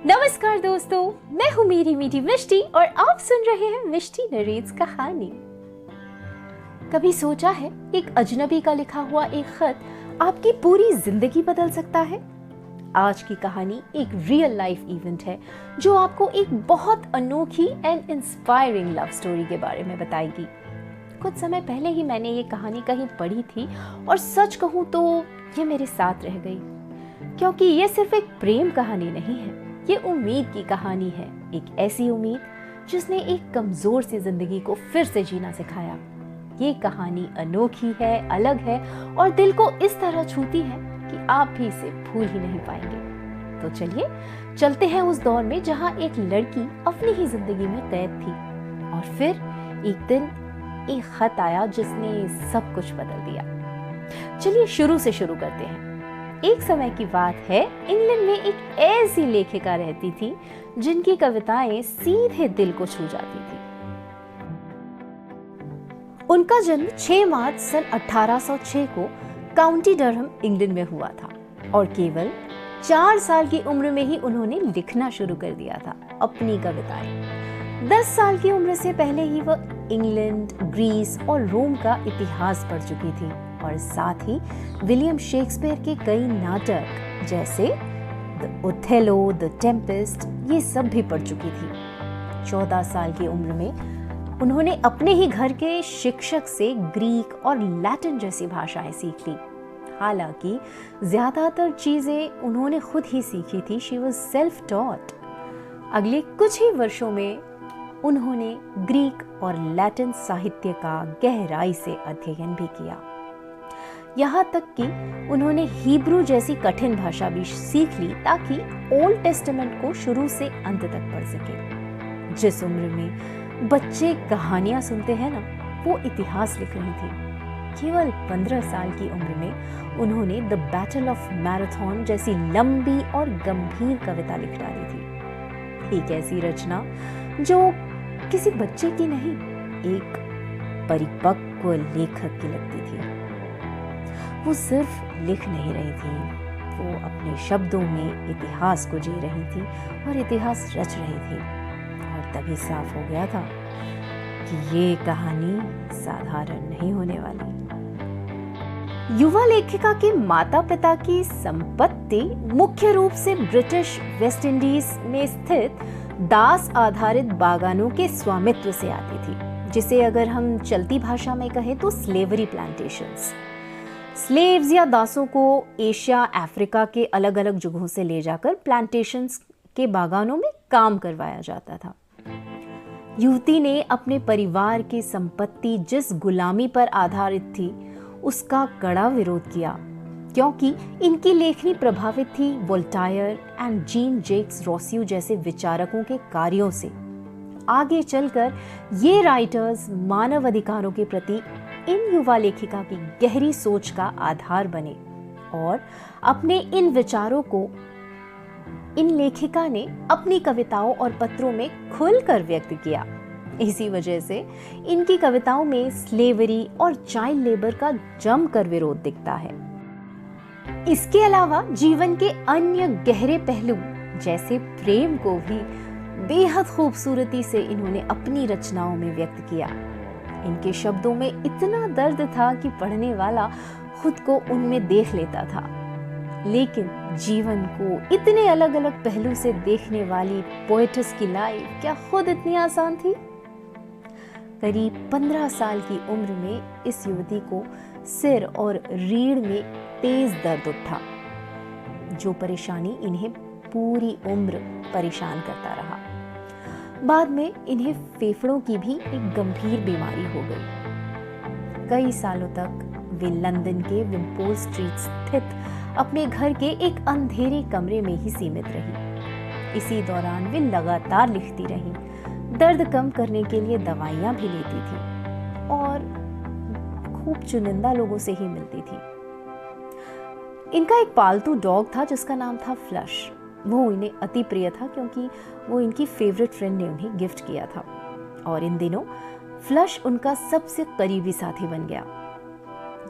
नमस्कार दोस्तों, मैं हूँ मेरी मीठी मिष्टी और आप सुन रहे हैं मिष्टी नरेट्स कहानी। कभी सोचा है एक अजनबी का लिखा हुआ एक खत आपकी पूरी जिंदगी बदल सकता है? आज की कहानी एक रियल लाइफ इवेंट है जो आपको एक बहुत अनोखी एंड इंस्पायरिंग लव स्टोरी के बारे में बताएगी। कुछ समय पहले ही मैंने ये कहानी कहीं पढ़ी थी और सच कहूँ तो ये मेरे साथ रह गई, क्योंकि ये सिर्फ एक प्रेम कहानी नहीं है, ये उम्मीद की कहानी है। एक ऐसी उम्मीद जिसने एक कमजोर सी जिंदगी को फिर से जीना सिखाया। ये कहानी अनोखी है, अलग है और दिल को इस तरह छूती है कि आप भी इसे भूल ही नहीं पाएंगे। तो चलिए चलते हैं उस दौर में जहां एक लड़की अपनी ही जिंदगी में कैद थी और फिर एक दिन एक खत आया जिसने सब कुछ बदल दिया। चलिए शुरू से शुरू करते हैं। एक समय की बात है, इंग्लैंड में एक ऐसी लेखिका रहती थी जिनकी कविताएं सीधे दिल को छू जाती थी। उनका जन्म 6 मार्च सन 1806 को काउंटी डरहम इंग्लैंड में हुआ था और केवल 4 साल की उम्र में ही उन्होंने लिखना शुरू कर दिया था अपनी कविताएं। 10 साल की उम्र से पहले ही वह इंग्लैंड, ग्रीस और रोम का इतिहास पढ़ चुकी थी और साथ ही विलियम शेक्सपियर के कई नाटक जैसे द ओथेलो, द टेम्पेस्ट, ये सब भी पढ़ चुकी थी। 14 साल की उम्र में उन्होंने अपने ही घर के शिक्षक से ग्रीक और लैटिन जैसी भाषाएं सीख ली। हालांकि ज्यादातर चीजें उन्होंने खुद ही सीखी थी। She was self taught. अगले कुछ ही वर्षों में उन्होंने ग्रीक और लैटिन साहित्य का गहराई से अध्ययन भी किया। यहाँ तक कि उन्होंने हिब्रू जैसी कठिन भाषा भी सीख ली ताकि ओल्ड टेस्टामेंट को शुरू से अंत तक पढ़ सके। जिस उम्र में बच्चे कहानियां सुनते हैं ना, वो इतिहास लिख रही थी। केवल 15 साल की उम्र में उन्होंने द बैटल ऑफ मैराथन जैसी लंबी और गंभीर कविता लिख डाली थी। एक ऐसी रचना जो किसी बच्चे की नहीं, एक परिपक्व लेखक की लगती थी। वो सिर्फ लिख नहीं रही थी, वो अपने शब्दों में इतिहास को जी रही थी और इतिहास रच रही थी। और तभी साफ हो गया था कि ये कहानी साधारण नहीं होने वाली। युवा लेखिका के माता पिता की संपत्ति मुख्य रूप से ब्रिटिश वेस्ट इंडीज में स्थित दास आधारित बागानों के स्वामित्व से आती थी, जिसे अगर हम चलती भाषा में कहें तो स्लेवरी प्लांटेशंस। स्लेव्स या दासों को एशिया, अफ्रीका के अलग अलग जगहों से ले जाकर प्लांटेशंस के बागानों में काम करवाया जाता था। युवती ने अपने परिवार की संपत्ति जिस गुलामी पर आधारित थी उसका कड़ा विरोध किया, क्योंकि इनकी लेखनी प्रभावित थी Voltaire and Jean Jacques Rousseau जैसे विचारकों के कार्यों से। आगे चलकर ये राइटर्स मानव अधिकारों के प्रति इन युवा लेखिका की गहरी सोच का आधार बने और अपने इन विचारों को इन लेखिका ने अपनी कविताओं और पत्रों में खुलकर व्यक्त किया। इसी वजह से इनकी कविताओं में स्लेवरी और चाइल्ड लेबर का जमकर विरोध दिखता है। इसके अलावा जीवन के अन्य गहरे पहलू जैसे प्रेम को भी बेहद खूबसूरती से इन्होंने अपनी रचनाओं में व्यक्त किया। इनके शब्दों में इतना दर्द था कि पढ़ने वाला खुद को उनमें देख लेता था। लेकिन जीवन को इतने अलग अलग पहलू से देखने वाली पोएटिस की लाइफ क्या खुद इतनी आसान थी? करीब 15 साल की उम्र में इस युवती को सिर और रीढ़ में तेज दर्द उठा, जो परेशानी इन्हें पूरी उम्र परेशान करता रहा। बाद में इन्हें फेफड़ों की भी एक गंभीर बीमारी हो गई। कई सालों तक वे लंदन के विम्पोल स्ट्रीट स्थित अपने घर के एक अंधेरे कमरे में ही सीमित रही। इसी दौरान वे लगातार लिखती रहीं, दर्द कम करने के लिए दवाइयां भी लेती थी और खूब चुनिंदा लोगों से ही मिलती थी। इनका एक पालतू डॉग था जिसका नाम था फ्लश। वो इन्हें अति प्रिय था क्योंकि वो इनकी फेवरेट फ्रेंड ने उन्हें गिफ्ट किया था और इन दिनों फ्लश उनका सबसे करीबी साथी बन गया।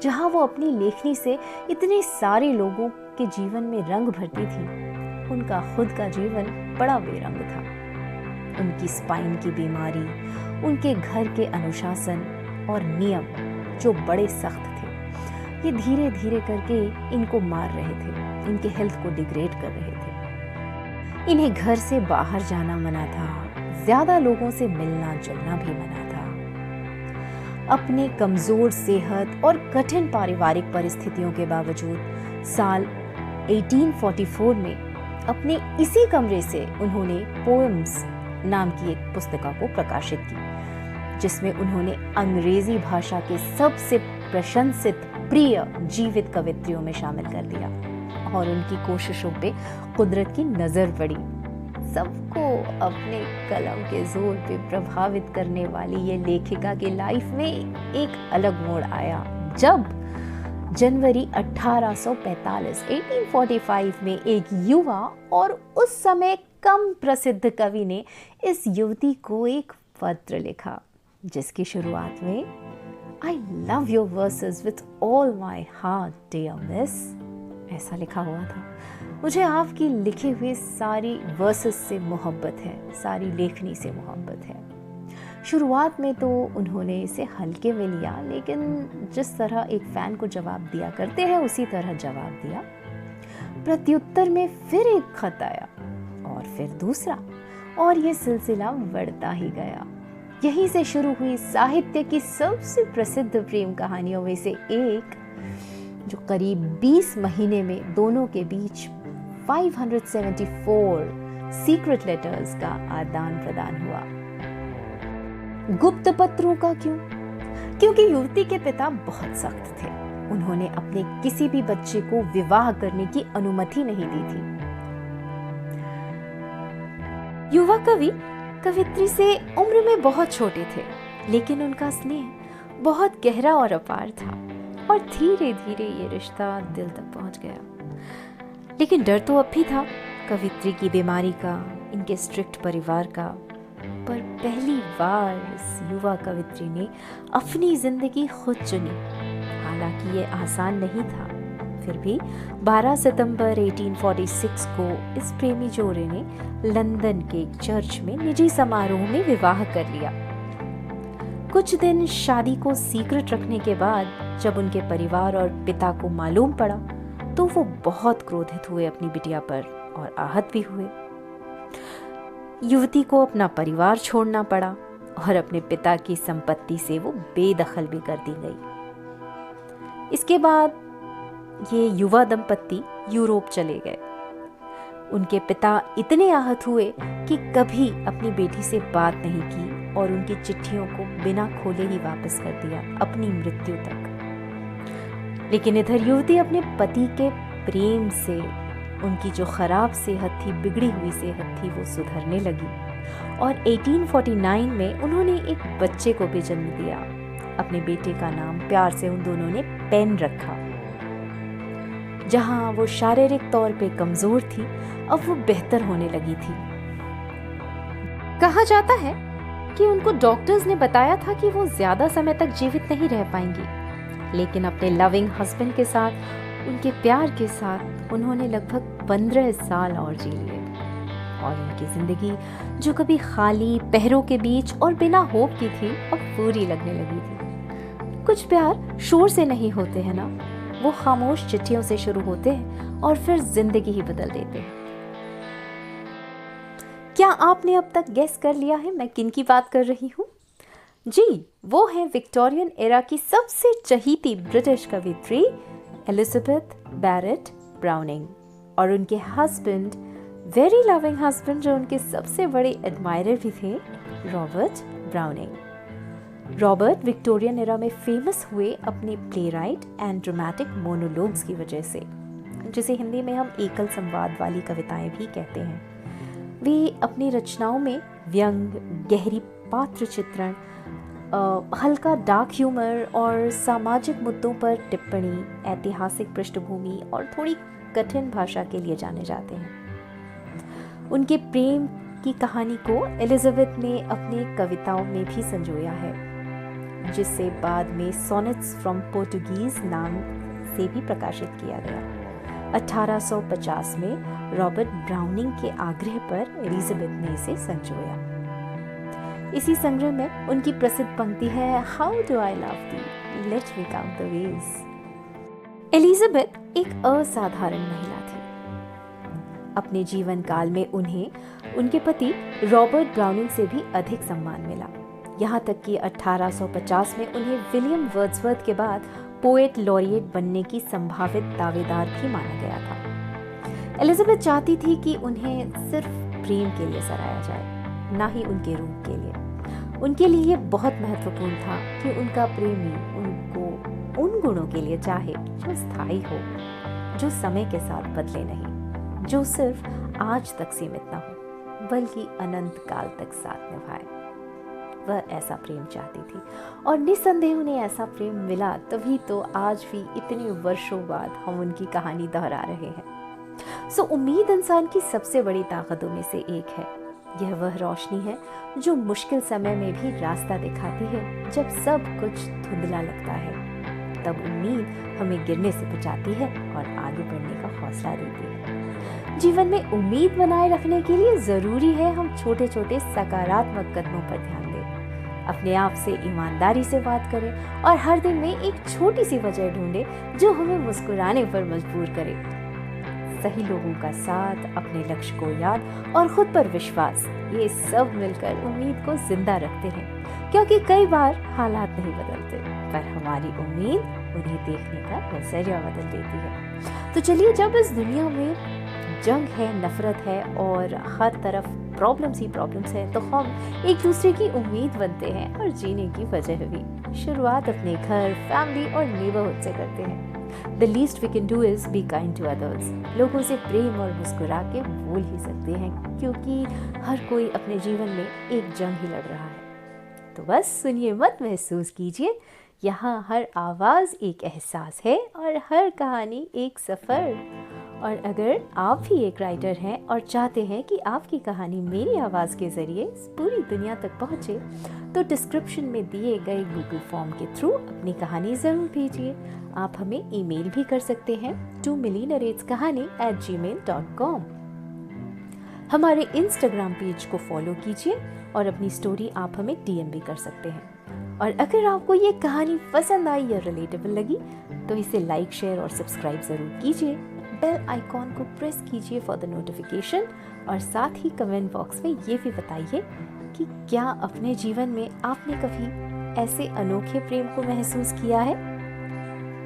जहां वो अपनी लेखनी से इतने सारे लोगों के जीवन में रंग भरती थी, उनका खुद का जीवन बड़ा बेरंग था। उनकी स्पाइन की बीमारी, उनके घर के अनुशासन और नियम जो बड़े सख्त थे, ये धीरे धीरे करके इनको मार रहे थे, इनके हेल्थ को डिग्रेड कर रहे थे। इन्हें घर से बाहर जाना मना था, ज्यादा लोगों से मिलना जुलना भी मना था। अपने कमजोर सेहत और कठिन पारिवारिक परिस्थितियों के बावजूद साल 1844 में अपने इसी कमरे से उन्होंने पोएम्स नाम की एक पुस्तिका को प्रकाशित की, जिसमें उन्होंने अंग्रेजी भाषा के सबसे प्रशंसित प्रिय जीवित कवित्रियों में शामिल कर दिया और उनकी कोशिशों पे कुदरत की नजर पड़ी। सबको अपने कलम के जोर पे प्रभावित करने वाली ये लेखिका की लाइफ में एक अलग मोड़ आया जब जनवरी 1845 में एक युवा और उस समय कम प्रसिद्ध कवि ने इस युवती को एक पत्र लिखा, जिसकी शुरुआत में I love your verses with all my heart, dear miss, ऐसा लिखा हुआ था। मुझे आपकी लिखे हुए सारी वर्सेस से मोहब्बत है, सारी लेखनी से मोहब्बत है। शुरुआत में तो उन्होंने इसे हल्के में लिया, लेकिन जिस तरह एक फैन को जवाब दिया करते हैं उसी तरह जवाब दिया। प्रत्युत्तर में फिर एक खत आया और फिर दूसरा, और ये सिलसिला बढ़ता ही गया। यहीं से शुरू हुई साहित्य की सबसे प्रसिद्ध प्रेम कहानियों में से एक, जो करीब 20 महीने में दोनों के बीच 574 सीक्रेट लेटर्स का आदान प्रदान हुआ। गुप्त पत्रों का क्यों? क्योंकि युवती के पिता बहुत सख्त थे। उन्होंने अपने किसी भी बच्चे को विवाह करने की अनुमति नहीं दी थी। युवा कवि कवित्री से उम्र में बहुत छोटे थे, लेकिन उनका स्नेह बहुत गहरा और अपार था और धीरे धीरे ये रिश्ता दिल तक पहुंच गया। लेकिन डर तो अब भी था, कवित्री की बीमारी का, इनके स्ट्रिक्ट परिवार का। पर पहली बार इस युवा कवित्री ने अपनी जिंदगी खुद चुनी। हालांकि ये आसान नहीं था, फिर भी 12 सितंबर 1846 को इस प्रेमी जोड़े ने लंदन के एक चर्च में निजी समारोह में विवाह कर लिया। कुछ दिन शादी को सीक्रेट रखने के बाद जब उनके परिवार और पिता को मालूम पड़ा तो वो बहुत क्रोधित हुए अपनी बिटिया पर और आहत भी हुए। युवती को अपना परिवार छोड़ना पड़ा और अपने पिता की संपत्ति से वो बेदखल भी कर दी गई। इसके बाद ये युवा दंपत्ति यूरोप चले गए। उनके पिता इतने आहत हुए कि कभी अपनी बेटी से बात नहीं की और उनकी चिट्ठियों को बिना खोले ही वापस कर दिया अपनी मृत्यु तक। लेकिन इधर युवती अपने पति के प्रेम से, उनकी जो खराब सेहत थी, बिगड़ी हुई सेहत थी, वो सुधरने लगी और 1849 में उन्होंने एक बच्चे को भी जन्म दिया। अपने बेटे का नाम प्यार से उन दोनों ने पेन रखा। जहां वो शारीरिक तौर पे कमजोर थी, अब वो बेहतर होने लगी थी। कहा जाता है कि उनको डॉक्टर्स ने बताया था कि वो ज्यादा समय तक जीवित नहीं रह पाएंगी, लेकिन अपने लविंग हस्बैंड के साथ, उनके प्यार के साथ उन्होंने लगभग 15 साल और जी लिए और उनकी जिंदगी जो कभी खाली पहरों के बीच और बिना होप की थी, अब पूरी लगने लगी थी। कुछ प्यार शोर से नहीं होते हैं ना, वो खामोश चिट्ठियों से शुरू होते हैं और फिर जिंदगी ही बदल देते हैं। क्या आपने अब तक गेस कर लिया है मैं किन की बात कर रही हूँ? जी, वो है विक्टोरियन एरा की सबसे चहीती ब्रिटिश कवित्री एलिजाबेथ बैरेट ब्राउनिंग और उनके हस्बैंड, वेरी लविंग हस्बैंड, जो उनके सबसे बड़े एडमायरर भी थे, Robert browning. Robert Victorian era में फेमस हुए अपने प्लेराइट एंड ड्रामेटिक मोनोलॉग्स की वजह से, जिसे हिंदी में हम एकल संवाद वाली कविताएं भी कहते हैं। वे अपनी रचनाओं में व्यंग, गहरी पात्र चित्रण, हल्का डार्क ह्यूमर और सामाजिक मुद्दों पर टिप्पणी, ऐतिहासिक पृष्ठभूमि और थोड़ी कठिन भाषा के लिए जाने जाते हैं। उनके प्रेम की कहानी को एलिजाबेथ ने अपनी कविताओं में भी संजोया है, जिसे बाद में सोनेट्स फ्रॉम पोर्टुगीज नाम से भी प्रकाशित किया गया। 1850 में रॉबर्ट ब्राउनिंग के आग्रह पर एलिजाबेथ ने इसे संजोया। इसी संग्रह में उनकी प्रसिद्ध पंक्ति है, हाउ डू आई लव थी, let me count the ways. Elizabeth एक असाधारण महिला थी। अपने जीवन काल में उन्हें उनके पति रॉबर्ट ब्राउनिंग से भी अधिक सम्मान मिला। यहाँ तक कि 1850 में उन्हें विलियम वर्ड्सवर्थ के बाद पोएट लॉरिएट बनने की संभावित दावेदार भी माना गया था। एलिजाबेथ चाहती थी कि उन्हें सिर्फ प्रेम के लिए सराहा जाए, ना ही उनके रूप के लिए। उनके लिए ये बहुत महत्वपूर्ण था कि उनका प्रेमी उनको उन गुणों के लिए चाहे जो स्थायी हो, जो समय के साथ बदले नहीं, जो सिर्फ आज तक सीमित न हो बल्कि अनंत काल तक साथ निभाए। वह ऐसा प्रेम चाहती थी और निस्संदेह उन्हें ऐसा प्रेम मिला, तभी तो आज भी इतने वर्षों बाद हम उनकी कहानी दोहरा रहे हैं। सो उम्मीद इंसान की सबसे बड़ी ताकतों में से एक है। यह वह रोशनी है जो मुश्किल समय में भी रास्ता दिखाती है। जब सब कुछ धुंधला लगता है, तब उम्मीद हमें गिरने से बचाती है और आगे बढ़ने का हौसला देती है। जीवन में उम्मीद बनाए रखने के लिए जरूरी है हम छोटे छोटे सकारात्मक कदमों पर ध्यान दें, अपने आप से ईमानदारी से बात करें और हर दिन में एक छोटी सी वजह ढूंढें जो हमें मुस्कुराने पर मजबूर करे। सही लोगों का साथ, अपने लक्ष्य को याद और खुद पर विश्वास, ये सब मिलकर उम्मीद को जिंदा रखते हैं। क्योंकि कई बार हालात नहीं बदलते, पर हमारी उम्मीद उन्हें देखने का नजरिया बदल देती है। तो चलिए, जब इस दुनिया में जंग है, नफरत है और हर तरफ प्रॉब्लम्स ही प्रॉब्लम्स है, तो हम एक दूसरे की उम्मीद बनते हैं और जीने की वजह भी शुरुआत अपने घर, फैमिली और नेबरहुड से करते हैं। The least we can do is be kind to others. लोगों से प्रेम और मुस्कुरा के बोल ही सकते हैं, क्योंकि हर कोई अपने जीवन में एक जंग ही लड़ रहा है। तो बस सुनिए मत, महसूस कीजिए, यहाँ हर आवाज़ एक एहसास है और हर कहानी एक सफ़र। और अगर आप भी एक राइटर हैं और चाहते हैं कि आपकी कहानी मेरी आवाज़ के ज़रिए पूरी दुनिया तक पहुँचे, तो डिस्क्रिप्शन में दिए गए गूगल फॉर्म के थ्रू अपनी कहानी ज़रूर भेजिए। आप हमें ईमेल भी कर सकते हैं to millynarateskahani@gmail.com। हमारे इंस्टाग्राम पेज को फॉलो कीजिए और अपनी स्टोरी आप हमें DM भी कर सकते हैं। और अगर आपको ये कहानी पसंद आई या रिलेटेबल लगी, तो इसे लाइक, शेयर और सब्सक्राइब ज़रूर कीजिए। बेल आइकॉन को प्रेस कीजिए फॉर द नोटिफिकेशन और साथ ही कमेंट बॉक्स में ये भी बताइए कि क्या अपने जीवन में आपने कभी ऐसे अनोखे प्रेम को महसूस किया है।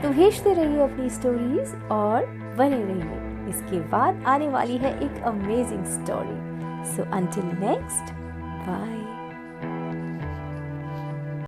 तो भेजते रहिए अपनी स्टोरीज और बने रहिए, इसके बाद आने वाली है एक amazing story. So until next, bye.